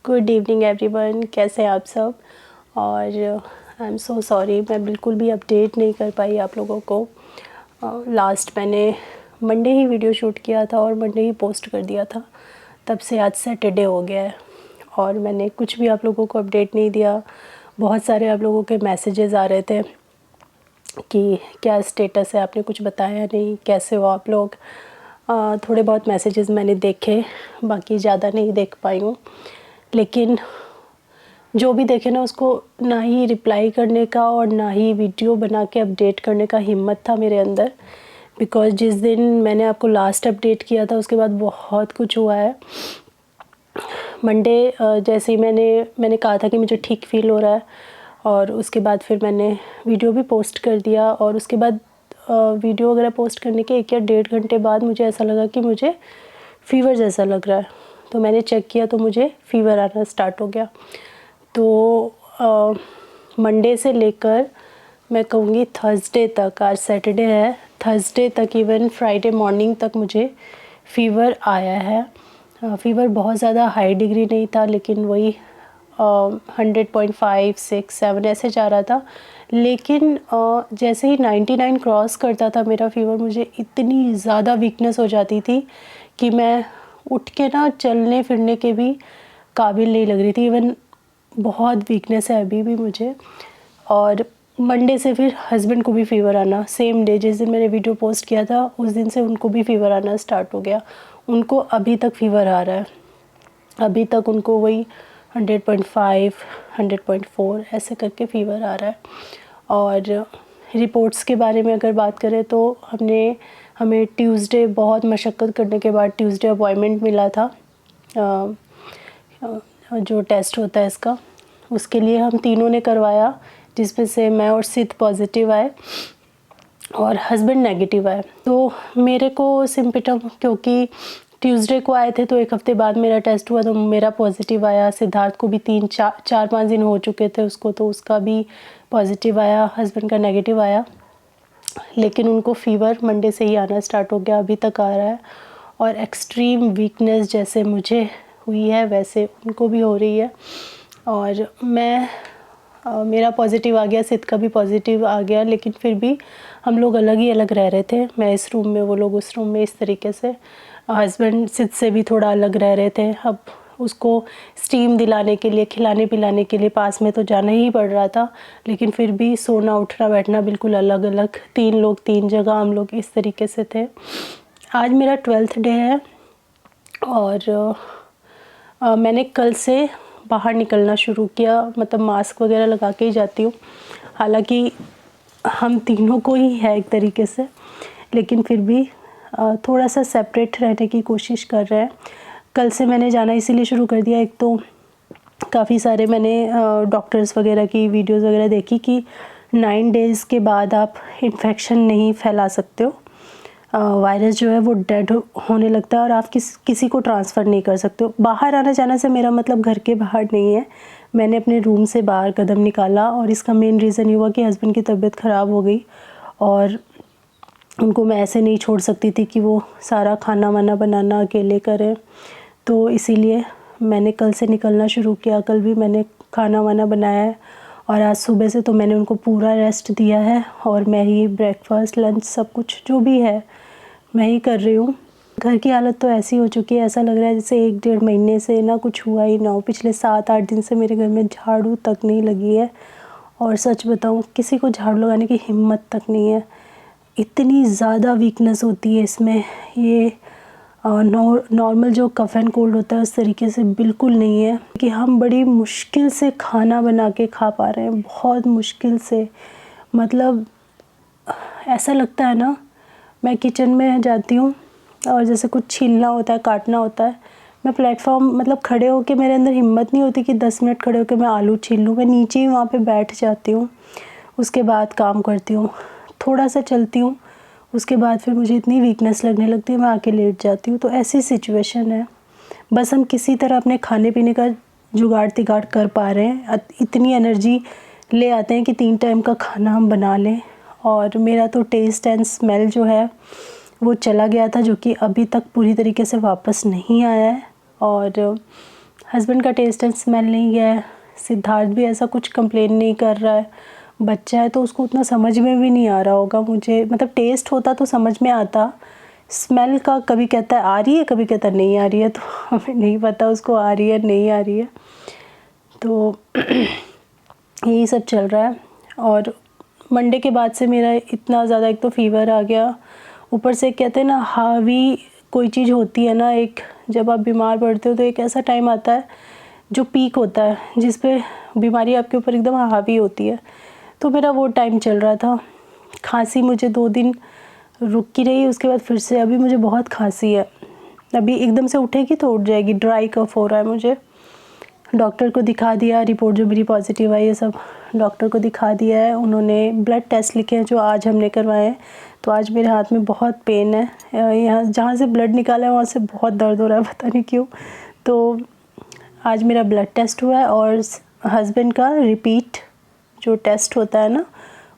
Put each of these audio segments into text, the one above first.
Good evening everyone, कैसे हैं आप सब। और आई एम सो सॉरी, मैं बिल्कुल भी अपडेट नहीं कर पाई आप लोगों को। लास्ट मैंने मंडे ही वीडियो शूट किया था और मंडे ही पोस्ट कर दिया था। तब से आज सैटरडे हो गया है और मैंने कुछ भी आप लोगों को अपडेट नहीं दिया। बहुत सारे आप लोगों के मैसेजेस आ रहे थे कि क्या स्टेटस है, आपने कुछ बताया नहीं, कैसे हो आप लोग। थोड़े बहुत मैसेजेस मैंने देखे, बाकी ज़्यादा नहीं देख पाई हूँ। लेकिन जो भी देखे ना, उसको ना ही रिप्लाई करने का और ना ही वीडियो बना के अपडेट करने का हिम्मत था मेरे अंदर। बिकॉज़ जिस दिन मैंने आपको लास्ट अपडेट किया था उसके बाद बहुत कुछ हुआ है। मंडे जैसे ही मैंने कहा था कि मुझे ठीक फ़ील हो रहा है, और उसके बाद फिर मैंने वीडियो भी पोस्ट कर दिया। और उसके बाद वीडियो वगैरह पोस्ट करने के 1 या 1.5 घंटे बाद मुझे ऐसा लगा कि मुझे फ़ीवर जैसा लग रहा है। तो मैंने चेक किया तो मुझे फ़ीवर आना स्टार्ट हो गया। तो मंडे से लेकर मैं कहूँगी थर्सडे तक, आज सैटरडे है, थर्सडे तक इवन फ्राइडे मॉर्निंग तक मुझे फ़ीवर आया है। फ़ीवर बहुत ज़्यादा हाई डिग्री नहीं था, लेकिन वही 100.5, 6, 7 ऐसे जा रहा था। लेकिन जैसे ही 99 क्रॉस करता था मेरा फ़ीवर, मुझे इतनी ज़्यादा वीकनेस हो जाती थी कि मैं उठ के ना चलने फिरने के भी काबिल नहीं लग रही थी। इवन बहुत वीकनेस है अभी भी मुझे। और मंडे से फिर हस्बैंड को भी फ़ीवर आना, सेम डे जिस दिन मैंने वीडियो पोस्ट किया था उस दिन से उनको भी फ़ीवर आना स्टार्ट हो गया। उनको अभी तक फ़ीवर आ रहा है, अभी तक उनको वही 100.5, 100.4 ऐसे करके फ़ीवर आ रहा है। और रिपोर्ट्स के बारे में अगर बात करें तो हमें ट्यूसडे बहुत मशक्क़त करने के बाद ट्यूसडे अपॉइंटमेंट मिला था। जो टेस्ट होता है इसका, उसके लिए हम तीनों ने करवाया, जिसमें से मैं और सिद्ध पॉजिटिव आए और हस्बैंड नेगेटिव आए। तो मेरे को सिम्पटम, क्योंकि ट्यूसडे को आए थे तो 1 हफ़्ते बाद मेरा टेस्ट हुआ तो मेरा पॉजिटिव आया। सिद्धार्थ को भी 4-5 दिन हो चुके थे उसको, तो उसका भी पॉजिटिव आया, हस्बैंड का नेगेटिव आया। लेकिन उनको फ़ीवर मंडे से ही आना स्टार्ट हो गया, अभी तक आ रहा है। और एक्सट्रीम वीकनेस जैसे मुझे हुई है वैसे उनको भी हो रही है। और मेरा पॉजिटिव आ गया, सिद्ध का भी पॉजिटिव आ गया, लेकिन फिर भी हम लोग अलग ही अलग रह रहे थे। मैं इस रूम में, वो लोग उस रूम में, इस तरीके से। हस्बैंड सिद्ध से भी थोड़ा अलग रह रहे थे। अब उसको स्टीम दिलाने के लिए, खिलाने पिलाने के लिए पास में तो जाना ही पड़ रहा था, लेकिन फिर भी सोना उठना बैठना बिल्कुल अलग अलग, 3 लोग 3 जगह, हम लोग इस तरीके से थे। आज मेरा 12th डे है और मैंने कल से बाहर निकलना शुरू किया, मतलब मास्क वगैरह लगा के ही जाती हूँ। हालांकि हम तीनों को ही है एक तरीके से, लेकिन फिर भी थोड़ा सा सेपरेट रहने की कोशिश कर रहे हैं। कल से मैंने जाना इसीलिए शुरू कर दिया, एक तो काफ़ी सारे मैंने डॉक्टर्स वगैरह की वीडियोस वगैरह देखी कि 9 डेज़ के बाद आप इन्फेक्शन नहीं फैला सकते हो। वायरस जो है वो डेड होने लगता है और आप किसी को ट्रांसफ़र नहीं कर सकते हो। बाहर आना जाना से मेरा मतलब घर के बाहर नहीं है। मैंने अपने रूम से बाहर कदम निकाला और इसका मेन रीज़न ये हुआ कि हस्बैंड की तबीयत ख़राब हो गई और उनको मैं ऐसे नहीं छोड़ सकती थी कि वो सारा खाना वाना बनाना अकेले करें। तो इसीलिए मैंने कल से निकलना शुरू किया। कल भी मैंने खाना वाना बनाया है और आज सुबह से तो मैंने उनको पूरा रेस्ट दिया है और मैं ही ब्रेकफास्ट, लंच, सब कुछ जो भी है मैं ही कर रही हूँ। घर की हालत तो ऐसी हो चुकी है, ऐसा लग रहा है जैसे 1-1.5 महीने से ना कुछ हुआ ही ना हो। पिछले 7-8 दिन से मेरे घर में झाड़ू तक नहीं लगी है और सच बताऊँ किसी को झाड़ू लगाने की हिम्मत तक नहीं है। इतनी ज़्यादा वीकनेस होती है इसमें। ये नॉर्मल जो कफ़ एंड कोल्ड होता है उस तरीके से बिल्कुल नहीं है कि हम बड़ी मुश्किल से खाना बना के खा पा रहे हैं, बहुत मुश्किल से। मतलब ऐसा लगता है ना, मैं किचन में जाती हूँ और जैसे कुछ छीलना होता है, काटना होता है, मैं प्लेटफॉर्म मतलब खड़े होके, मेरे अंदर हिम्मत नहीं होती कि 10 मिनट खड़े होके मैं आलू छील लूँ। मैं नीचे ही वहाँ पे बैठ जाती हूँ, उसके बाद काम करती हूँ, थोड़ा सा चलती हूँ, उसके बाद फिर मुझे इतनी वीकनेस लगने लगती है मैं आके लेट जाती हूँ। तो ऐसी सिचुएशन है। बस हम किसी तरह अपने खाने पीने का जुगाड़ तिगाड़ कर पा रहे हैं। इतनी एनर्जी ले आते हैं कि 3 टाइम का खाना हम बना लें। और मेरा तो टेस्ट एंड स्मेल जो है वो चला गया था, जो कि अभी तक पूरी तरीके से वापस नहीं आया है। और हस्बैंड का टेस्ट एंड स्मेल नहीं गया है। सिद्धार्थ भी ऐसा कुछ कंप्लेन नहीं कर रहा है। बच्चा है तो उसको उतना समझ में भी नहीं आ रहा होगा मुझे, मतलब टेस्ट होता तो समझ में आता। स्मेल का कभी कहता है आ रही है, कभी कहता है नहीं आ रही है, तो हमें नहीं पता उसको आ रही है नहीं आ रही है। तो यही सब चल रहा है। और मंडे के बाद से मेरा इतना ज़्यादा, एक तो फीवर आ गया, ऊपर से कहते हैं ना हावी कोई चीज़ होती है ना, एक जब आप बीमार पड़ते हो तो एक ऐसा टाइम आता है जो पीक होता है जिस पे बीमारी आपके ऊपर एकदम हावी होती है। तो मेरा वो टाइम चल रहा था। खांसी मुझे 2 दिन रुक की रही, उसके बाद फिर से अभी मुझे बहुत खांसी है। अभी एकदम से उठेगी तो उठ जाएगी, ड्राई कफ हो रहा है मुझे। डॉक्टर को दिखा दिया, रिपोर्ट जो मेरी पॉजिटिव आई है सब डॉक्टर को दिखा दिया है। उन्होंने ब्लड टेस्ट लिखे हैं जो आज हमने करवाए हैं। तो आज मेरे हाथ में बहुत पेन है, यहाँ जहाँ से ब्लड निकाला है वहाँ से बहुत दर्द हो रहा है, पता नहीं क्यों। तो आज मेरा ब्लड टेस्ट हुआ है और हस्बैंड का रिपीट जो टेस्ट होता है ना,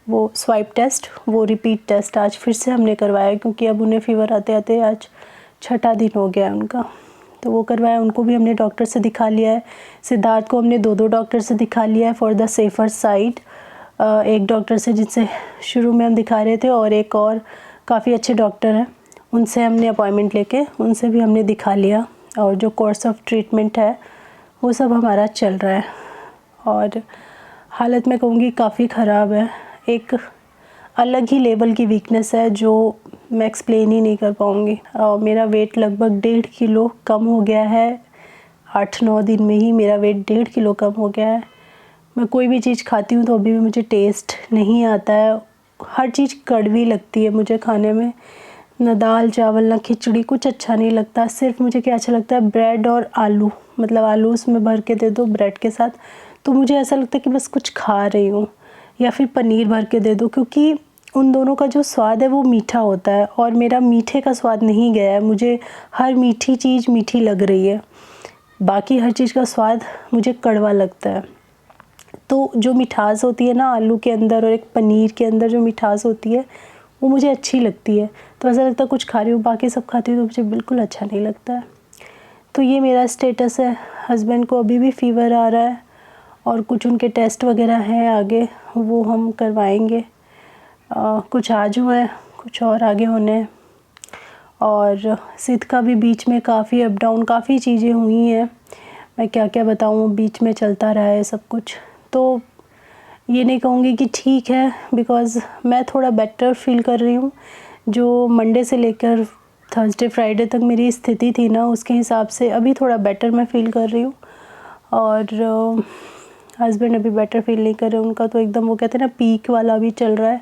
वो स्वाइप टेस्ट, वो रिपीट टेस्ट आज फिर से हमने करवाया, क्योंकि अब उन्हें फीवर आते आते आज 6ठा दिन हो गया है उनका। तो वो करवाया, उनको भी हमने डॉक्टर से दिखा लिया है। सिद्धार्थ को हमने 2 डॉक्टर से दिखा लिया है फॉर द सेफर साइड। एक डॉक्टर से जिनसे शुरू में हम दिखा रहे थे, और एक और काफ़ी अच्छे डॉक्टर हैं, उनसे हमने अपॉइंटमेंट लेके उनसे भी हमने दिखा लिया। और जो कोर्स ऑफ ट्रीटमेंट है वो सब हमारा चल रहा है। और हालत मैं कहूँगी काफ़ी ख़राब है, एक अलग ही लेवल की वीकनेस है जो मैं एक्सप्लेन ही नहीं कर पाऊँगी। मेरा वेट लगभग 1.5 किलो कम हो गया है। 8-9 दिन में ही मेरा वेट 1.5 किलो कम हो गया है। मैं कोई भी चीज़ खाती हूँ तो अभी भी मुझे टेस्ट नहीं आता है। हर चीज़ कड़वी लगती है मुझे खाने में, ना दाल चावल ना खिचड़ी, कुछ अच्छा नहीं लगता। सिर्फ मुझे क्या अच्छा लगता है, ब्रेड और आलू, मतलब आलू उसमें भर के दे दो ब्रेड के साथ, तो मुझे ऐसा लगता है कि बस कुछ खा रही हूँ। या फिर पनीर भर के दे दो, क्योंकि उन दोनों का जो स्वाद है वो मीठा होता है और मेरा मीठे का स्वाद नहीं गया है। मुझे हर मीठी चीज़ मीठी लग रही है, बाकी हर चीज़ का स्वाद मुझे कड़वा लगता है। तो जो मिठास होती है ना आलू के अंदर और एक पनीर के अंदर जो मिठास होती है वो मुझे अच्छी लगती है। तो ऐसा लगता है कुछ खा रही हूँ, बाकी सब खाती हूँ तो मुझे बिल्कुल अच्छा नहीं लगता है। तो ये मेरा स्टेटस है। हस्बैंड को अभी भी फ़ीवर आ रहा है और कुछ उनके टेस्ट वगैरह हैं आगे, वो हम करवाएंगे। कुछ आज हुए हैं, कुछ और आगे होने हैं। और सिद्ध का भी बीच में काफ़ी अप डाउन, काफ़ी चीज़ें हुई हैं, मैं क्या क्या बताऊँ, बीच में चलता रहा है सब कुछ। तो ये नहीं कहूँगी कि ठीक है, बिकॉज़ मैं थोड़ा बेटर फील कर रही हूँ। जो मंडे से लेकर थर्सडे फ्राइडे तक मेरी स्थिति थी ना, उसके हिसाब से अभी थोड़ा बेटर मैं फ़ील कर रही हूँ। और हस्बैंड अभी बेटर फील नहीं कर रहे, उनका तो एकदम वो कहते हैं ना पीक वाला भी चल रहा है।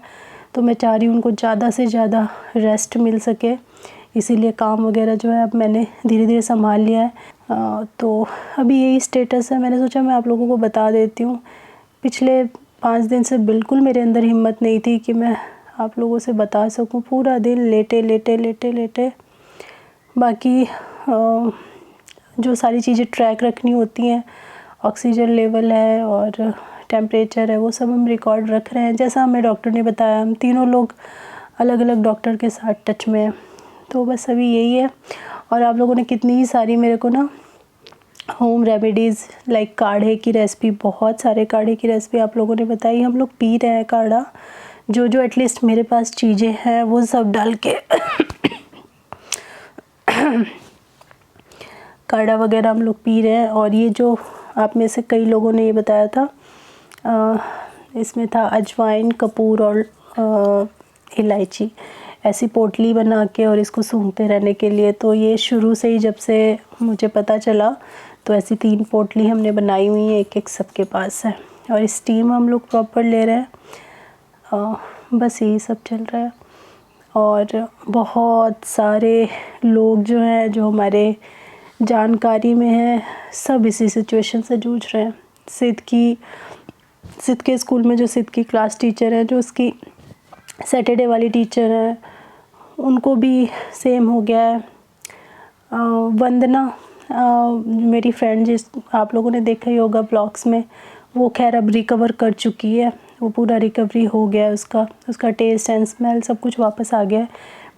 तो मैं चाह रही हूँ उनको ज़्यादा से ज़्यादा रेस्ट मिल सके, इसीलिए काम वगैरह जो है अब मैंने धीरे धीरे संभाल लिया है। तो अभी यही स्टेटस है। मैंने सोचा मैं आप लोगों को बता देती हूँ। पिछले 5 दिन से बिल्कुल मेरे अंदर हिम्मत नहीं थी कि मैं आप लोगों से बता सकूं। पूरा दिन लेटे लेटे लेटे लेटे, बाकी जो सारी चीज़ें ट्रैक रखनी होती हैं, ऑक्सीजन लेवल है और टेम्परेचर है, वो सब हम रिकॉर्ड रख रहे हैं जैसा हमें डॉक्टर ने बताया। हम तीनों लोग अलग अलग डॉक्टर के साथ टच में हैं। तो बस अभी यही है। और आप लोगों ने कितनी ही सारी मेरे को ना होम रेमेडीज़ लाइक काढ़े की रेसिपी, बहुत सारे काढ़े की रेसिपी आप लोगों ने बताई। हम लोग पी रहे हैं काढ़ा, जो जो एटलीस्ट मेरे पास चीज़ें हैं वो सब डाल के काढ़ा वगैरह हम लोग पी रहे हैं। और ये जो आप में से कई लोगों ने ये बताया था, इसमें था अजवाइन, कपूर और इलायची, ऐसी पोटली बना के और इसको सूंघते रहने के लिए। तो ये शुरू से ही जब से मुझे पता चला तो ऐसी 3 पोटली हमने बनाई हुई हैं, एक एक सबके पास है। और स्टीम हम लोग प्रॉपर ले रहे हैं। बस यही सब चल रहा है। और बहुत सारे लोग जो हैं, जो हमारे जानकारी में हैं, सब इसी सिचुएशन से जूझ रहे हैं। सिद्ध के स्कूल में जो सिद्ध की क्लास टीचर है, जो उसकी सैटरडे वाली टीचर है, उनको भी सेम हो गया है। वंदना, मेरी फ्रेंड, जिस आप लोगों ने देखा ही होगा ब्लॉग्स में, वो खैर अब रिकवर कर चुकी है, वो पूरा रिकवरी हो गया है उसका टेस्ट एंड स्मेल सब कुछ वापस आ गया है।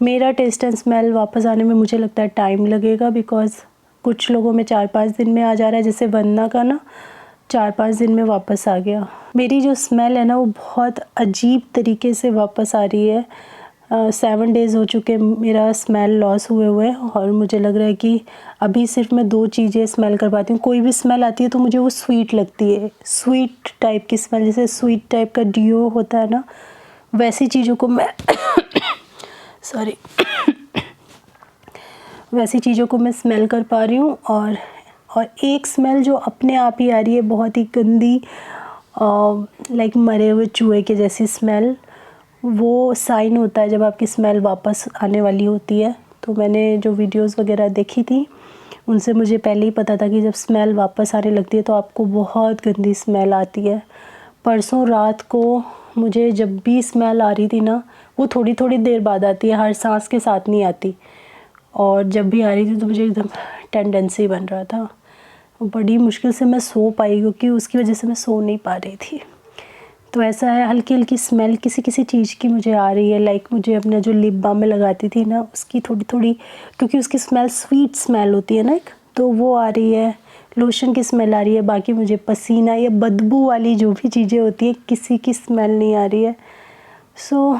मेरा टेस्ट एंड स्मेल वापस आने में मुझे लगता है टाइम लगेगा, बिकॉज़ कुछ लोगों में 4-5 दिन में आ जा रहा है, जैसे वंदना का ना 4-5 दिन में वापस आ गया। मेरी जो स्मेल है ना वो बहुत अजीब तरीके से वापस आ रही है। 7 डेज़ हो चुके मेरा स्मेल लॉस हुए और मुझे लग रहा है कि अभी सिर्फ मैं 2 चीज़ें स्मेल कर पाती हूँ। कोई भी स्मेल आती है तो मुझे वो स्वीट लगती है, स्वीट टाइप की स्मेल, जैसे स्वीट टाइप का डियो होता है ना, वैसी चीज़ों को मैं सॉरी वैसी चीज़ों को मैं स्मेल कर पा रही हूँ। और एक स्मेल जो अपने आप ही आ रही है, बहुत ही गंदी, लाइक मरे हुए चूहे के जैसी स्मेल। वो साइन होता है जब आपकी स्मेल वापस आने वाली होती है। तो मैंने जो वीडियोस वगैरह देखी थी उनसे मुझे पहले ही पता था कि जब स्मेल वापस आने लगती है तो आपको बहुत गंदी स्मेल आती है। परसों रात को मुझे जब भी स्मेल आ रही थी ना, वो थोड़ी थोड़ी देर बाद आती है, हर सांस के साथ नहीं आती। और जब भी आ रही थी तो मुझे एकदम टेंडेंसी बन रहा था। बड़ी मुश्किल से मैं सो पाई क्योंकि उसकी वजह से मैं सो नहीं पा रही थी। तो ऐसा है, हल्की हल्की स्मेल किसी किसी चीज़ की मुझे आ रही है। लाइक मुझे अपना जो लिप बाम में लगाती थी ना उसकी थोड़ी थोड़ी, क्योंकि उसकी स्मेल स्वीट स्मेल होती है ना एक, तो वो आ रही है। लोशन की स्मेल आ रही है। बाकी मुझे पसीना या बदबू वाली जो भी चीज़ें होती है किसी की स्मेल नहीं आ रही है। सो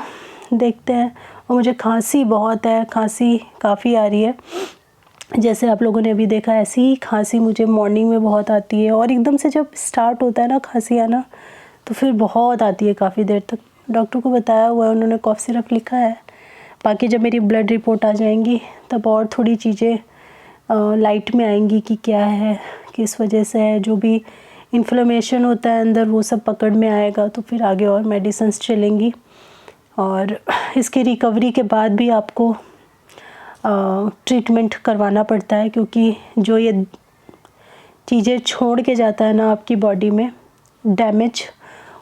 देखते हैं। और मुझे खांसी बहुत है, खांसी काफ़ी आ रही है। जैसे आप लोगों ने अभी देखा ऐसी ही खांसी मुझे मॉर्निंग में बहुत आती है और एकदम से जब स्टार्ट होता है ना खांसी आना तो फिर बहुत आती है काफ़ी देर तक। डॉक्टर को बताया हुआ है, उन्होंने कॉफ सिरप लिखा है। बाकी जब मेरी ब्लड रिपोर्ट आ जाएंगी तब और थोड़ी चीज़ें लाइट में आएंगी कि क्या है, किस वजह से है। जो भी इन्फ्लेमेशन होता है अंदर वो सब पकड़ में आएगा तो फिर आगे और मेडिसिन्स चलेंगी। और इसकी रिकवरी के बाद भी आपको ट्रीटमेंट करवाना पड़ता है, क्योंकि जो ये चीज़ें छोड़ के जाता है ना आपकी बॉडी में डैमेज,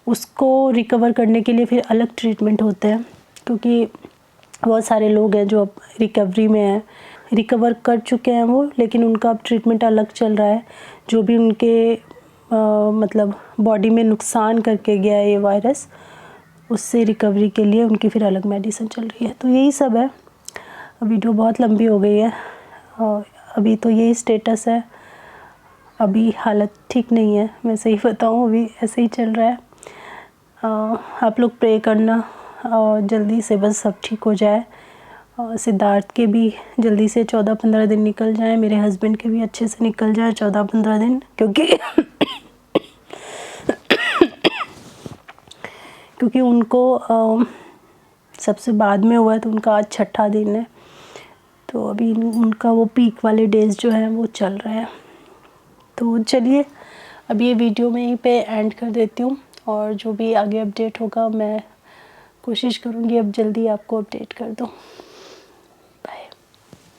उसको रिकवर करने के लिए फिर अलग ट्रीटमेंट होते हैं। क्योंकि बहुत सारे लोग हैं जो अब रिकवरी में हैं, रिकवर कर चुके हैं वो, लेकिन उनका अब ट्रीटमेंट अलग चल रहा है। जो भी उनके मतलब बॉडी में नुकसान करके गया है ये वायरस, उससे रिकवरी के लिए उनकी फिर अलग मेडिसिन चल रही है। तो यही सब है। वीडियो बहुत लंबी हो गई है और अभी तो यही स्टेटस है। अभी हालत ठीक नहीं है, मैं सही बताऊँ, अभी ऐसे ही चल रहा है। आप लोग प्रे करना और जल्दी से बस सब ठीक हो जाए। सिद्धार्थ के भी जल्दी से 14-15 दिन निकल जाए, मेरे हस्बैंड के भी अच्छे से निकल जाए 14-15 दिन, क्योंकि उनको सबसे बाद में हुआ है तो उनका आज 6ठा दिन है। तो अभी उनका वो पीक वाले डेज़ जो हैं वो चल रहे हैं। तो चलिए अब ये वीडियो में यहीं पे एंड कर देती हूँ और जो भी आगे अपडेट होगा मैं कोशिश करूँगी अब जल्दी आपको अपडेट कर दूँ।